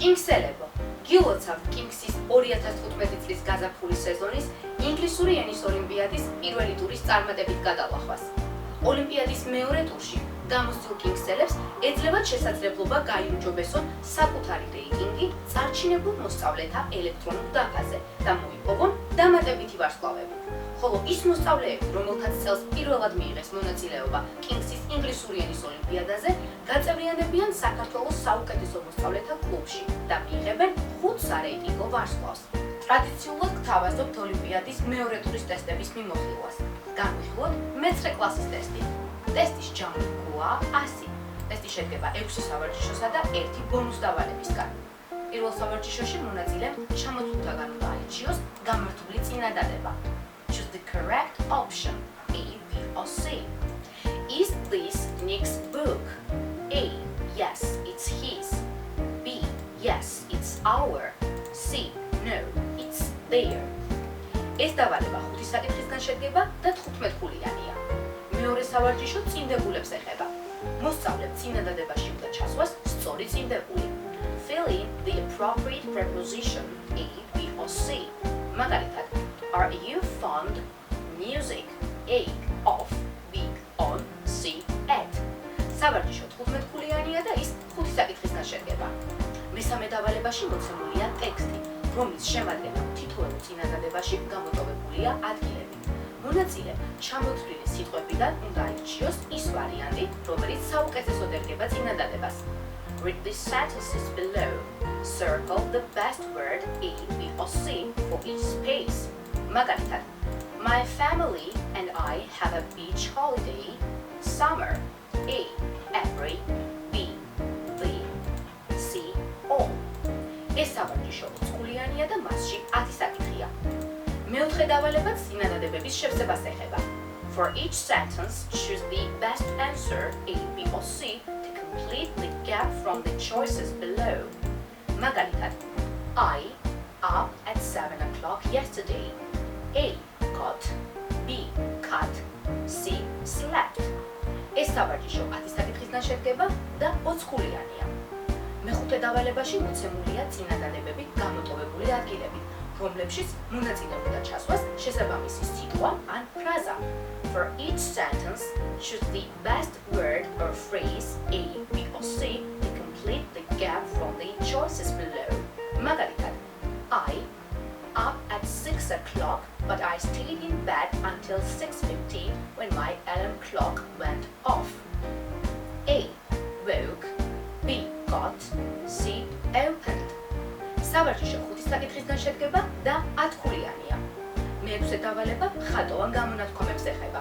კინგსელებო, გილოცავთ კინგსის 2015 წლის გაზაფხულის სეზონის ინგლისური ენის ოლიმპიადის პირველი ტურის წარმატებით გადალახვას. ოლიმპიადის მეორე ტურში გამოსულ კინგსელებს ეძლევათ შესაძლებლობა გაიუმჯობესონ საკუთარი რეიტინგი წარჩინებულ მოსწავლეთა ელექტრონულ დაფაზე და მოიპოვონ დამატებითი ვარსკვლავები. ხოლო ის მოსწავლეები, რომელთაც წელს პირველად მიიღეს მონაწილეობა კინგსის ინგლისური ენის ოლიმპიადაზე, გაწევრიანებიან საქართველოს საუკეთესო მოსწავლეთა კლუბში და მიიღებენ 5 სარეიტინგო ვარსკვლავს. ტრადიციულად გთავაზობთ ოლიმპიადის მეორე ტურის ტესტების მიმოხილვას. განვიხილოთ მე-9 კლასის ტესტი. ტესტის ჯამი გოა 100. ტესტი შედგება 6 სავარჯიშოსა და 1 ბონუს დავალებისგან. პირველ სავარჯიშოში მონაწილემ ჩამოთვლითაგან უნდა აირჩიოს გამართული წინადადება. Choose the correct option, A, B, or C. Is this Nick's book? A. Yes, it's his. B. Yes, it's our. C. No, it's their. ეს დავალება 5 საკითხისგან შედგება და 15 ხულიანია. მეორე სავარჯიშო წინდებულებს ეხება. მოსწავლემ წინადადებაში უნდა ჩასვას სწორი წინდებული. Fill in the appropriate preposition A, B, or C. მაგალითად, are you fond music? A. Of. B. On. C. At. სავარჯიშო 15 ხულიანია და ის 5 საკითხისგან შედგება. მესამე დავალებაში მოცემულია ტექსტი, რომლის შემადგენელ თითოეულ წინადადებაში გამოტოვებულია ადგილები. მონაწილემ ჩამოთვლილი სიტყვებიდან უნდა აირჩიოს ის ვარიანტი, რომელიც საუკეთესოდ ერგება წინადადებას. Read the sentences below. Circle the best word A, B, or C for each space. მაგალითად, my family and I have a beach holiday. Summer. A. Every. B. The. C. All. ეს სავარჯიშო 20 ხულიანია და მასში 10 საკითხია. მეოთხე დავალება წინადადებების შევსებას ეხება. For each sentence, choose the best answer A, B, or C to complete the gap from the choices below. მაგალითად, I up at 7 o'clock yesterday. A. Got. B. Cut. C. Slept. ეს სავარჯიშო 10 საკითხისგან შედგება და 20 ხულიანია. მეხუთე დავალებაში მოცემულია წინადადებები გამოტოვებული ადგილებით, რომლებშიც მონაწილემ უნდა ჩასვას შესაბამისი სიტყვა ან ფრაზა. For each sentence, choose the best word or phrase A, B, or C to complete the gap from the choices below. მაგალითად, I up at 6 o'clock, but I stayed in bed until 6:15 when my alarm clock went off. A. Woke. B. Got. C. Opened. სავარჯიშო 5 საკითხისგან შედგება და 10 ხულიანია. მეექვსე დავალება ხატოვან გამონათქვამებს ეხება.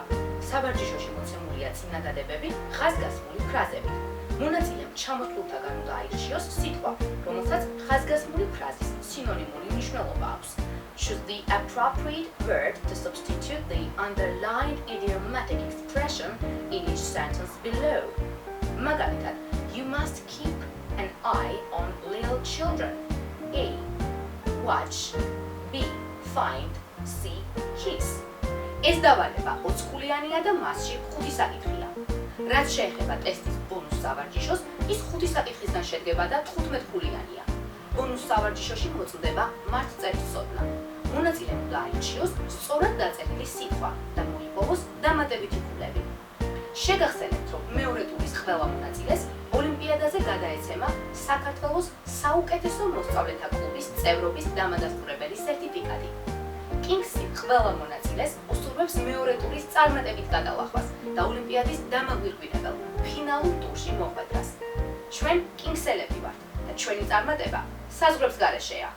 სავარჯიშოში მოცემულია წინადადებები ხაზგასმული ფრაზებით. მონაწილემ ჩამოთვლითაგან უნდა აირჩიოს სიტყვა, რომელსაც ხაზგასმული ფრაზის სინონიმური მნიშვნელობა აქვს. Choose the appropriate word to substitute the underlined idiomatic expression in each sentence below. მაგალითად, you must keep an eye on little children. A. Watch. B. Find. C. Kiss. ეს დავალება 20 ხულიანია და მასში 5 საკითხია. რაც შეეხება ტესტის ბონუს სავარჯიშოს, ის 5 საკითხისგან შედგება და 15 ხულიანია. ბონუს სავარჯიშოში მოწმდება მართლწერის ცოდნა. მონაწილემ უნდა აირჩიოს სწორად დაწერილი სიტყვა და მოიპოვოს დამატებითი ფულები. შეგახსენებთ, რომ მეორე ტურის ყველა მონაწილეს ოლიმპიადაზე გადაეცემა საქართველოს საუკეთესო მოსწავლეთა კლუბის წევრობის დამადასტურებელი სერტიფიკატი. კინგსი ყველა მონაწილეს უსურვებს მეორე ტურის წარმატებით გადალახვას და ოლიმპიადის დამაგვირგვინებელ ფინალურ ტურში მოხვედრას. ჩვენ კინგსელები ვართ და ჩვენი წარმატება საზღვრებს გარეშეა.